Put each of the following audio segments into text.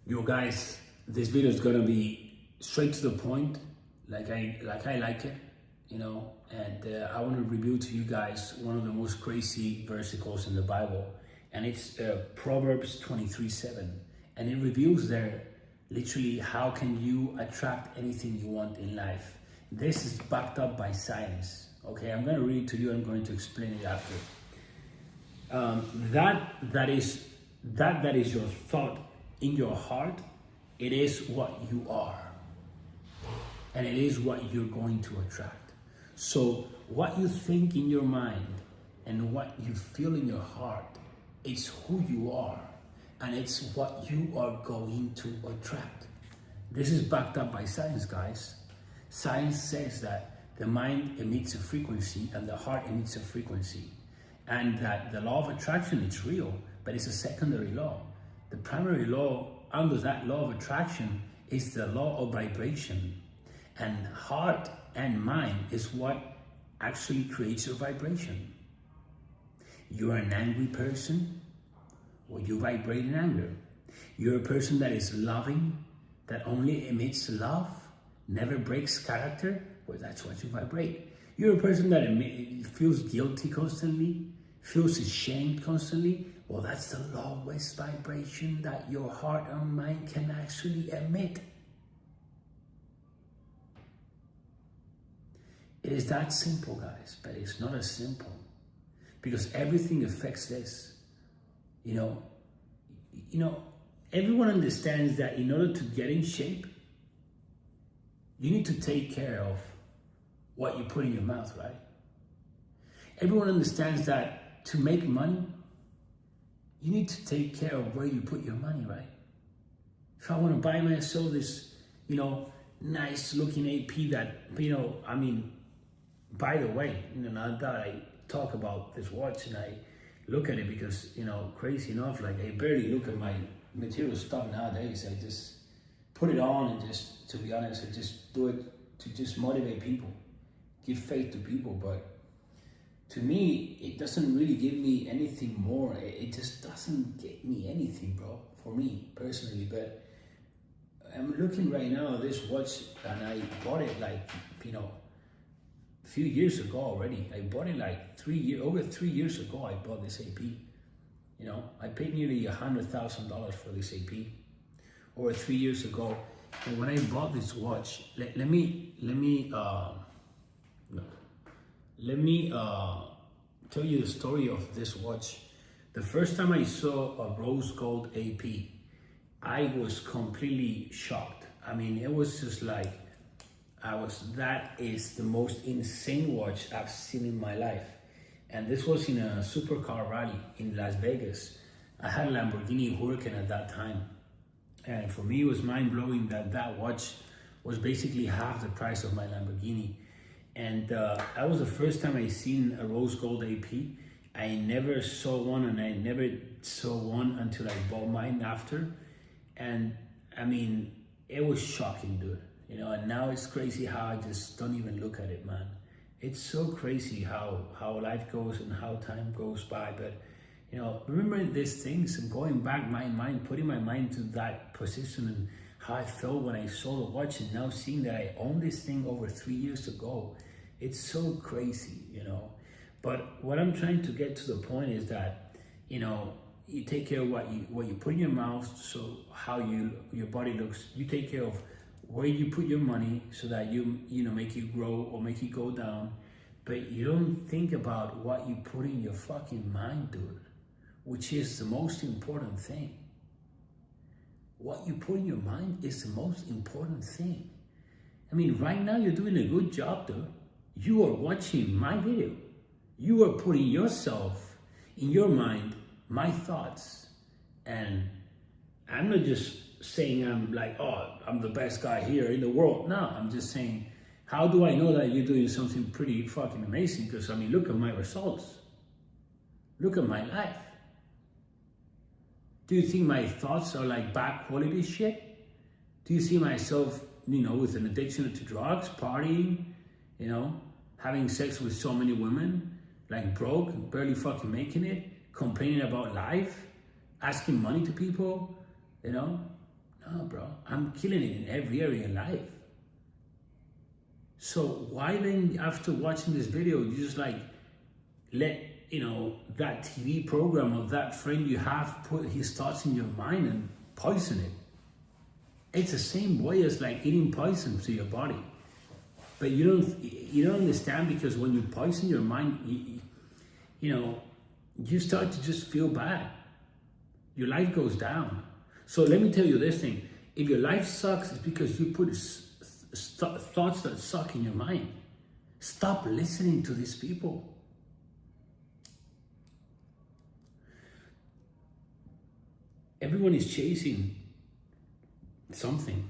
Yo guys, this video is gonna be straight to the point, like I like it, and I want to review to you guys one of the most crazy versicles in the Bible, and it's Proverbs 23:7, and it reveals there literally how can you attract anything you want in life. This is backed up by science. Okay, I'm gonna read it to you. I'm going to explain it after. That is your thought in your heart. It is what you are, and it is what you're going to attract. So what you think in your mind and what you feel in your heart, it's who you are, and it's what you are going to attract. This is backed up by science, guys. Science says that the mind emits a frequency and the heart emits a frequency, and that the law of attraction is real, but it's a secondary law. The primary law under that law of attraction is the law of vibration, and heart and mind is what actually creates your vibration. You're an angry person, well, you vibrate in anger. You're a person that is loving, that only emits love, never breaks character, well, that's what you vibrate. You're a person that feels guilty constantly, feels ashamed constantly, well, that's the lowest vibration that your heart and mind can actually emit. It is that simple, guys, but it's not as simple, because everything affects this. Everyone understands that in order to get in shape, you need to take care of what you put in your mouth, right? Everyone understands that to make money, you need to take care of where you put your money, right? If I want to buy myself this, nice looking AP that, by the way, now that I talk about this watch and I look at it because, crazy enough, like I barely look at my material stuff nowadays. I just put it on and just, to be honest, I just do it to just motivate people, give faith to people. But to me, it doesn't really give me anything more. It just doesn't get me anything, bro, for me personally. But I'm looking right now at this watch, and I bought it like, a few years ago already. I bought it like over 3 years ago. I bought this AP. I paid nearly $100,000 for this AP over 3 years ago. And when I bought this watch, let me tell you the story of this watch. The first time I saw a rose gold AP, I was completely shocked. It was just like, that is the most insane watch I've seen in my life. And this was in a supercar rally in Las Vegas. I had a Lamborghini Huracan at that time. And for me, it was mind-blowing that watch was basically half the price of my Lamborghini. And that was the first time I seen a rose gold AP. I never saw one, and I never saw one until I bought mine after. And it was shocking, dude. And now it's crazy how I just don't even look at it, man. It's so crazy how life goes and how time goes by. But remembering these things and going back my mind, putting my mind to that position and how I felt when I saw the watch, and now seeing that I owned this thing over 3 years ago, it's so crazy, But what I'm trying to get to the point is that, you take care of what you put in your mouth, so how your body looks. You take care of where you put your money, so that you make you grow or make you go down. But you don't think about what you put in your fucking mind, dude, which is the most important thing. What you put in your mind is the most important thing. Right now you're doing a good job, dude. You are watching my video. You are putting yourself in your mind, my thoughts. And I'm not just saying I'm like, oh, I'm the best guy here in the world. No, I'm just saying, how do I know that you're doing something pretty fucking amazing? Because look at my results. Look at my life. Do you think my thoughts are like bad quality shit? Do you see myself, with an addiction to drugs, partying, having sex with so many women, like broke, barely fucking making it, complaining about life, asking money to people, No, bro, I'm killing it in every area of life. So why then, after watching this video, you just like let, that TV program of that friend you have put his thoughts in your mind and poison it? It's the same way as like eating poison to your body. But you don't understand, because when you poison your mind, you start to just feel bad. Your life goes down. So let me tell you this thing. If your life sucks, it's because you put thoughts that suck in your mind. Stop listening to these people. Everyone is chasing something.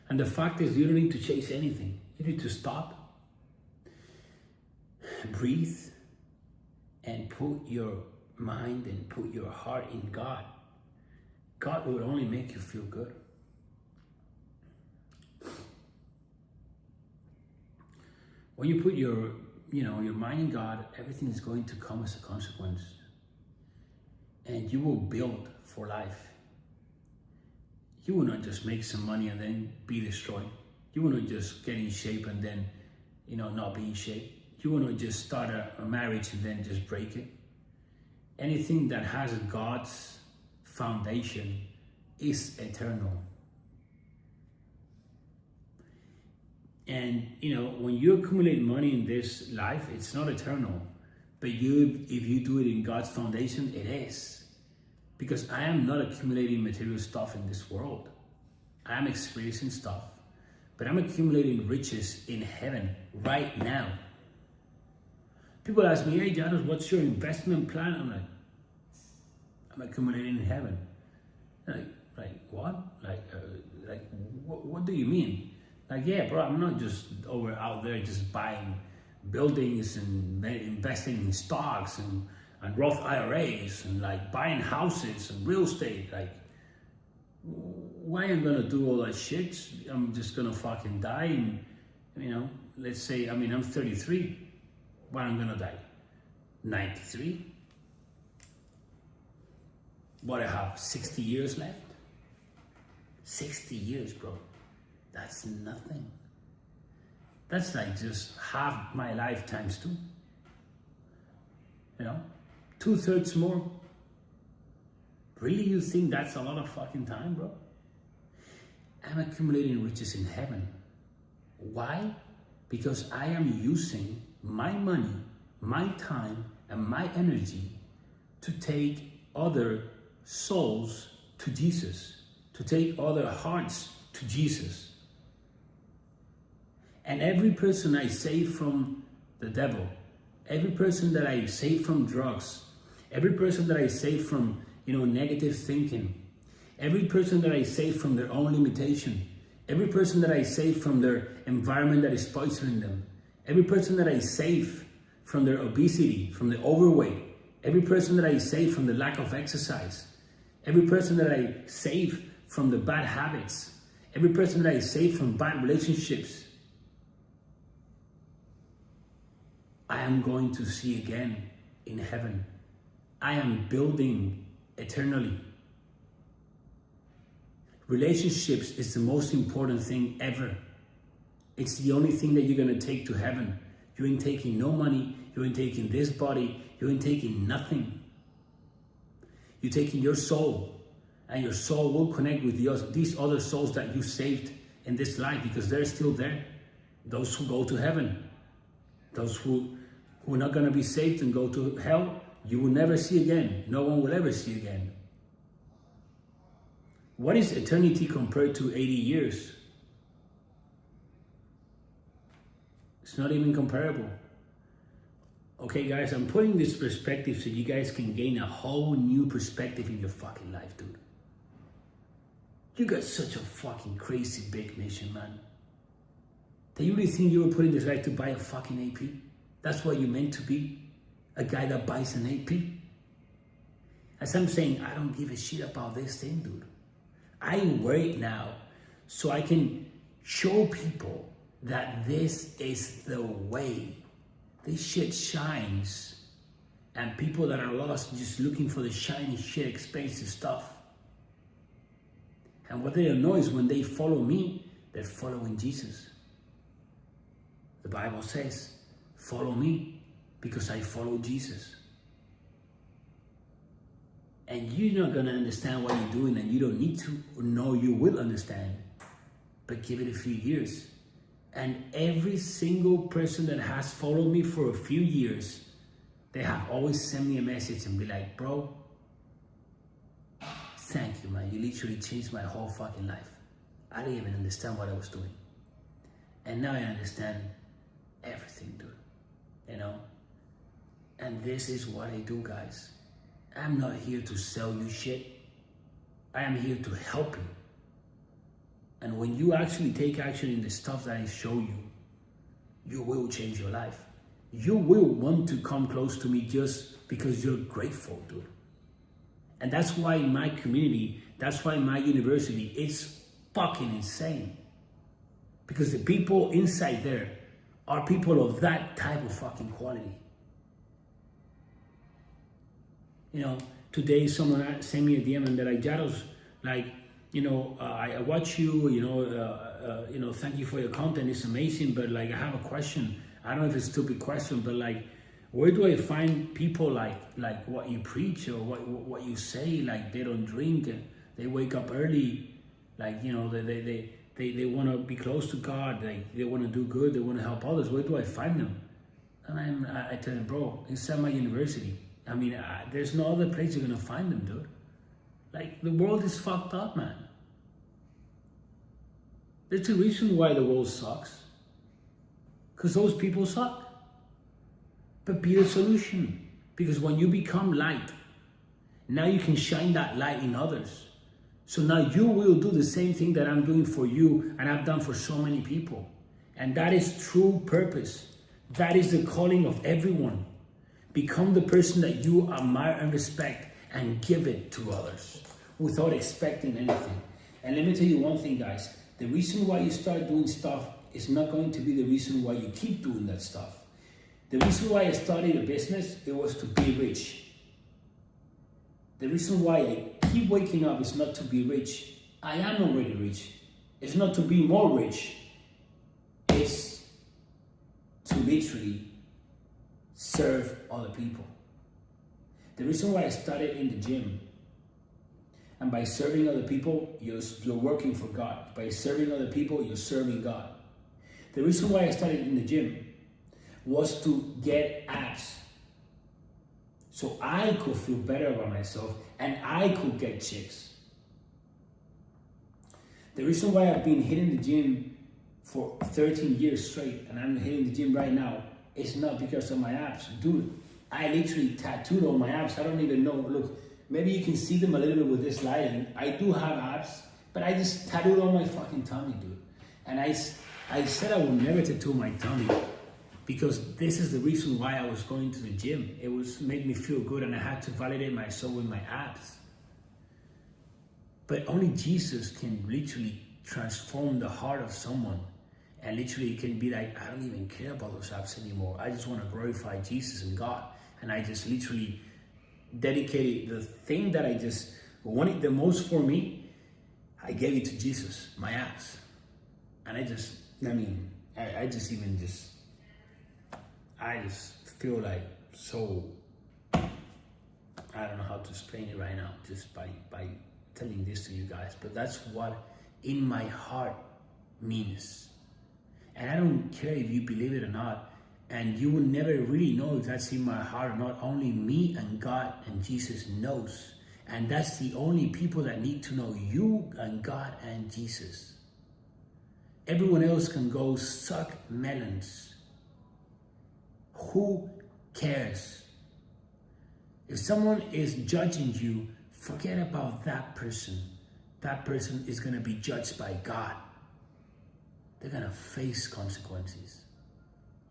And the fact is, you don't need to chase anything. You need to stop, breathe, and put your mind and put your heart in God. God will only make you feel good. When you put your mind in God, everything is going to come as a consequence. And you will build for life. You will not just make some money and then be destroyed. You will not just get in shape and then, not be in shape. You will not just start a marriage and then just break it. Anything that has God's foundation is eternal. And, when you accumulate money in this life, it's not eternal. But if you do it in God's foundation, it is. Because I am not accumulating material stuff in this world. I am experiencing stuff. But I'm accumulating riches in heaven right now. People ask me, hey, LLADOS, what's your investment plan? I'm like, I'm accumulating in heaven. Like what? What do you mean? Like, yeah, bro, I'm not just out there just buying buildings and investing in stocks and Roth IRAs and like buying houses and real estate. Like, why am I gonna do all that shit? I'm just gonna fucking die. And, let's say, I'm 33. When I'm gonna die? 93? What, I have 60 years left? 60 years, bro. That's nothing. That's like just half my life times 2. 2/3 more. Really, you think that's a lot of fucking time, bro? I'm accumulating riches in heaven. Why? Because I am using my money, my time, and my energy to take other souls to Jesus, to take other hearts to Jesus. And every person I save from the devil, every person that I save from drugs, every person that I save from, negative thinking, every person that I save from their own limitation, every person that I save from their environment that is poisoning them, every person that I save from their obesity, from the overweight, every person that I save from the lack of exercise, every person that I save from the bad habits, every person that I save from bad relationships, I am going to see again in heaven. I am building eternally. Relationships is the most important thing ever. It's the only thing that you're going to take to heaven. You ain't taking no money. You ain't taking this body. You ain't taking nothing. You're taking your soul. And your soul will connect with these other souls that you saved in this life, because they're still there. Those who go to heaven. Those who are not going to be saved and go to hell, you will never see again. No one will ever see again. What is eternity compared to 80 years? It's not even comparable. Okay, guys, I'm putting this perspective so you guys can gain a whole new perspective in your fucking life, dude. You got such a fucking crazy big mission, man. Do you really think you were put in this life to buy a fucking AP? That's what you're meant to be? A guy that buys an AP? As I'm saying, I don't give a shit about this thing, dude. I wait now so I can show people that this is the way. This shit shines. And people that are lost just looking for the shiny shit, expensive stuff. And what they don't know is when they follow me, they're following Jesus. The Bible says, follow me because I follow Jesus. And you're not going to understand what you're doing, and you don't need to know. You will understand. But give it a few years. And every single person that has followed me for a few years, they have always sent me a message and be like, bro, thank you, man. You literally changed my whole fucking life. I didn't even understand what I was doing. And now I understand everything, dude. You know? And this is what I do, guys. I'm not here to sell you shit. I am here to help you. And when you actually take action in the stuff that I show you, you will change your life. You will want to come close to me just because you're grateful, dude. And that's why my community, that's why my university is fucking insane. Because the people inside there are people of that type of fucking quality. You know, today someone sent me a DM and they're like, Jados, like, you know, I watch you, you know, thank you for your content, it's amazing, but like I have a question. I don't know if it's a stupid question, but like, where do I find people like what you preach or what you say? Like they don't drink, they wake up early, like, you know, they want to be close to God, they want to do good, they want to help others. Where do I find them? And I tell them, bro, inside my university. I mean, there's no other place you're gonna find them, dude. Like, the world is fucked up, man. There's a reason why the world sucks. Because those people suck. But be the solution. Because when you become light, now you can shine that light in others. So now you will do the same thing that I'm doing for you and I've done for so many people. And that is true purpose. That is the calling of everyone. Become the person that you admire and respect and give it to others without expecting anything. And let me tell you one thing, guys. The reason why you start doing stuff is not going to be the reason why you keep doing that stuff. The reason why I started a business, it was to be rich. The reason why I keep waking up is not to be rich. I am already rich. It's not to be more rich. It's to literally serve other people. The reason why I started in the gym, and by serving other people, you're working for God. By serving other people, you're serving God. The reason why I started in the gym was to get abs. So I could feel better about myself and I could get chicks. The reason why I've been hitting the gym for 13 years straight and I'm hitting the gym right now is not because of my abs. Dude, I literally tattooed all my abs. I don't even know. Look, maybe you can see them a little bit with this lighting. I do have abs, but I just tattooed on my fucking tummy, dude. And I said I would never tattoo my tummy because this is the reason why I was going to the gym. It made me feel good and I had to validate myself with my abs. But only Jesus can literally transform the heart of someone. And literally it can be like, I don't even care about those abs anymore. I just want to glorify Jesus and God. And I just literally dedicated the thing that I just wanted the most for me. I gave it to Jesus, my abs. And I just feel like so, I don't know how to explain it right now, just by telling this to you guys. But that's what in my heart means. And I don't care if you believe it or not. And you will never really know if that's in my heart or not. Only me and God and Jesus knows. And that's the only people that need to know, you and God and Jesus. Everyone else can go suck melons. Who cares? If someone is judging you, forget about that person. That person is going to be judged by God. They're going to face consequences.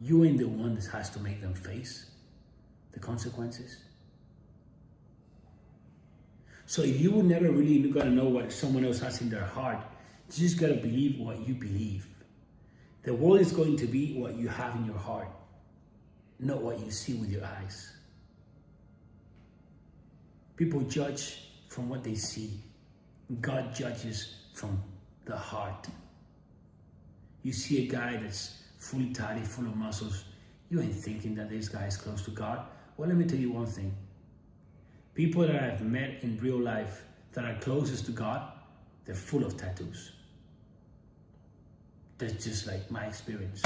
You ain't the one that has to make them face the consequences. So if you were never really going to know what someone else has in their heart, you just got to believe what you believe. The world is going to be what you have in your heart, not what you see with your eyes. People judge from what they see. God judges from the heart. You see a guy that's fully tatty, full of muscles, you ain't thinking that this guy is close to God. Well, let me tell you one thing. People that I've met in real life that are closest to God, they're full of tattoos. That's just like my experience.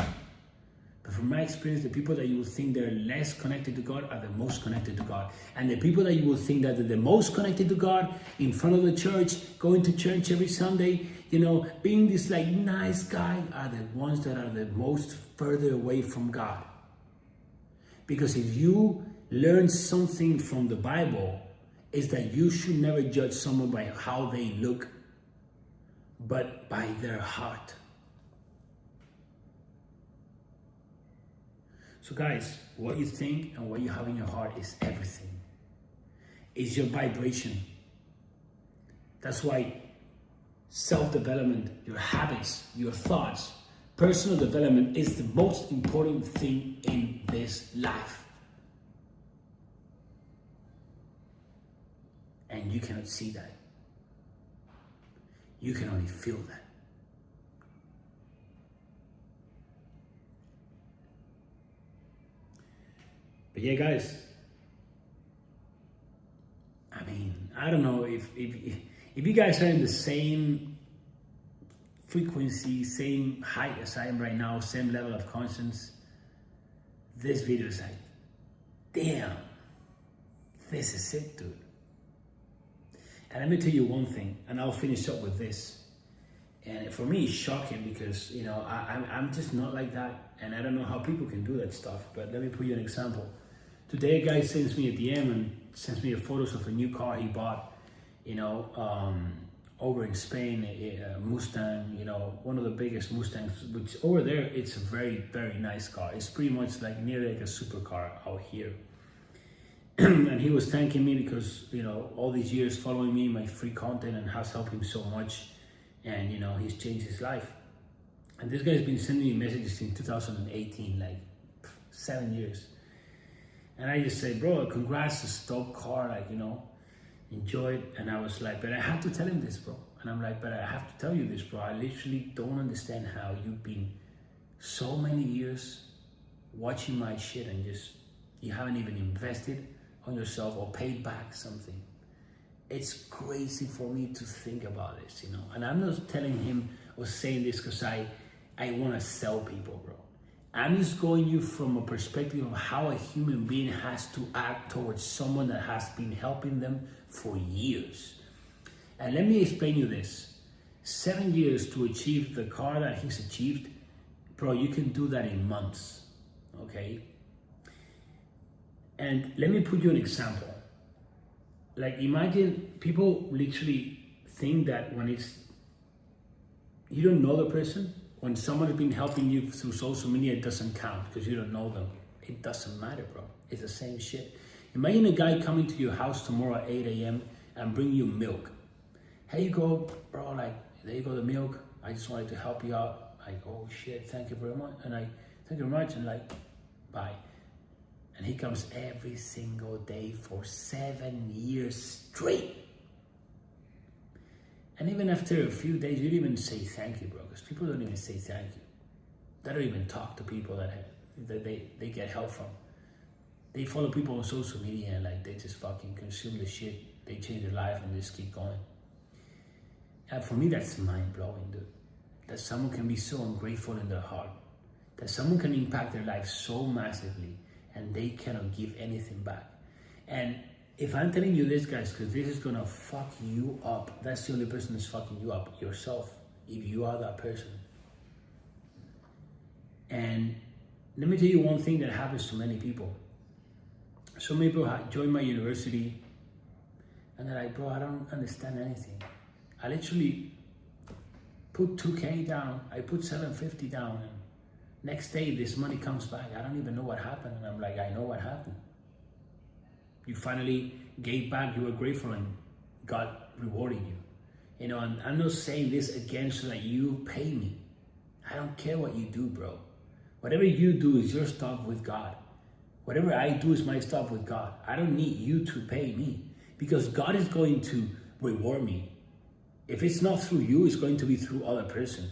But from my experience, the people that you would think they're less connected to God are the most connected to God. And the people that you would think that they're the most connected to God, in front of the church, going to church every Sunday, being this like nice guy, are the ones that are the most further away from God. Because if you learn something from the Bible, is that you should never judge someone by how they look, but by their heart. So guys, what you think and what you have in your heart is everything. It's your vibration. That's why self-development, your habits, your thoughts, personal development is the most important thing in this life. And you cannot see that. You can only feel that. But yeah, guys, I mean, I don't know if you guys are in the same frequency, same height as I am right now, same level of conscience, this video is like, damn, this is it, dude. And let me tell you one thing, and I'll finish up with this. And for me, it's shocking because, I'm just not like that. And I don't know how people can do that stuff. But let me put you an example. Today, a guy sends me a DM and sends me photos of a new car he bought, over in Spain, a Mustang, one of the biggest Mustangs, which over there, it's a very, very nice car. It's pretty much like nearly like a supercar out here. And he was thanking me because, all these years following me, my free content, and has helped him so much. And, he's changed his life. And this guy's been sending me messages in 2018, like 7 years. And I just say, bro, congrats, it's a dope car, enjoy it. And I was like, but I have to tell him this, bro. And I'm like, but I have to tell you this, bro. I literally don't understand how you've been so many years watching my shit and you haven't even invested on yourself or paid back something. It's crazy for me to think about this, And I'm not telling him or saying this because I want to sell people, bro. I'm just going you from a perspective of how a human being has to act towards someone that has been helping them for years. And let me explain you this. 7 years to achieve the car that he's achieved, bro, you can do that in months, okay? And let me put you an example. Like, imagine people literally think that when you don't know the person, when someone has been helping you through social media, it doesn't count because you don't know them. It doesn't matter, bro. It's the same shit. Imagine a guy coming to your house tomorrow at 8 a.m. and bring you milk. Here you go, bro, there you go, the milk. I just wanted to help you out. Oh shit, thank you very much. And thank you very much, and bye. And he comes every single day for 7 years straight. And even after a few days, you don't even say thank you, bro, because people don't even say thank you. They don't even talk to people that they get help from. They follow people on social media and they just fucking consume the shit. They change their life and just keep going. And for me, that's mind-blowing, dude. That someone can be so ungrateful in their heart. That someone can impact their life so massively and they cannot give anything back. And if I'm telling you this, guys, because this is gonna fuck you up, that's the only person that's fucking you up, yourself, if you are that person. And let me tell you one thing that happens to many people. So many people join my university and they're like, bro, I don't understand anything. I literally put 2K down, I put 750 down, and next day this money comes back. I don't even know what happened. And I'm like, I know what happened. You finally gave back, you were grateful, and God rewarded you. And I'm not saying this again so that you pay me. I don't care what you do, bro. Whatever you do is your stuff with God. Whatever I do is my stuff with God. I don't need you to pay me because God is going to reward me If it's not through you, it's going to be through other person.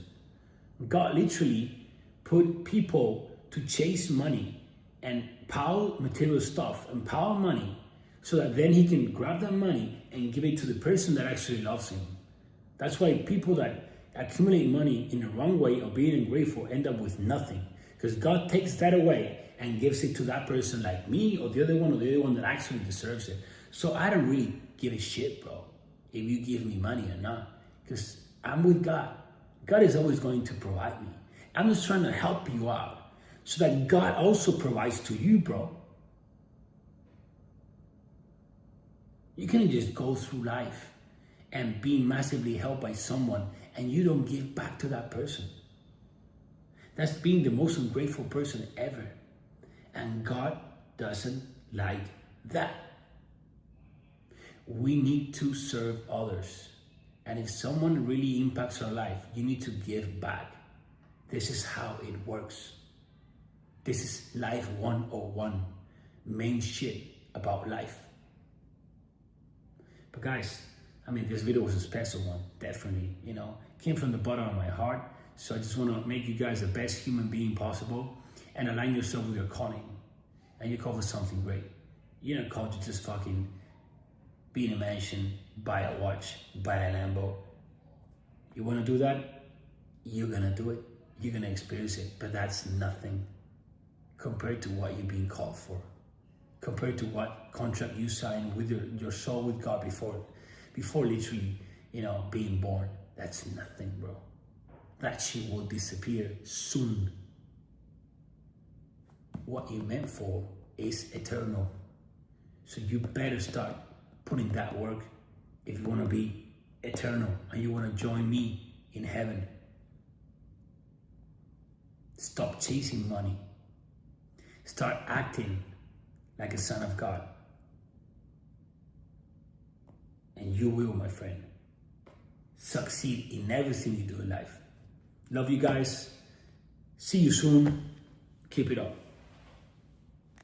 God literally put people to chase money and pile material stuff and pile money so that then he can grab that money and give it to the person that actually loves him. That's why people that accumulate money in the wrong way or being ungrateful end up with nothing, because God takes that away and gives it to that person like me or the other one that actually deserves it. So I don't really give a shit, bro, if you give me money or not, because I'm with God. God is always going to provide me. I'm just trying to help you out so that God also provides to you, bro. You can't just go through life and be massively helped by someone and you don't give back to that person. That's being the most ungrateful person ever. And God doesn't like that. We need to serve others. And if someone really impacts our life, you need to give back. This is how it works. This is life 101. Main shit about life. But guys, I mean, this video was a special one, definitely, came from the bottom of my heart. So I just want to make you guys the best human being possible and align yourself with your calling. And you're called for something great. You're not called to just fucking be in a mansion, buy a watch, buy a Lambo. You want to do that? You're going to do it. You're going to experience it. But that's nothing compared to what you're being called for. Compared to what contract you signed with your soul with God before literally, being born. That's nothing, bro. That shit will disappear soon. What you meant for is eternal. So you better start putting that work if you want to be eternal and you want to join me in heaven. Stop chasing money. Start acting like a son of God. And you will, my friend, succeed in everything you do in life. Love you guys. See you soon. Keep it up.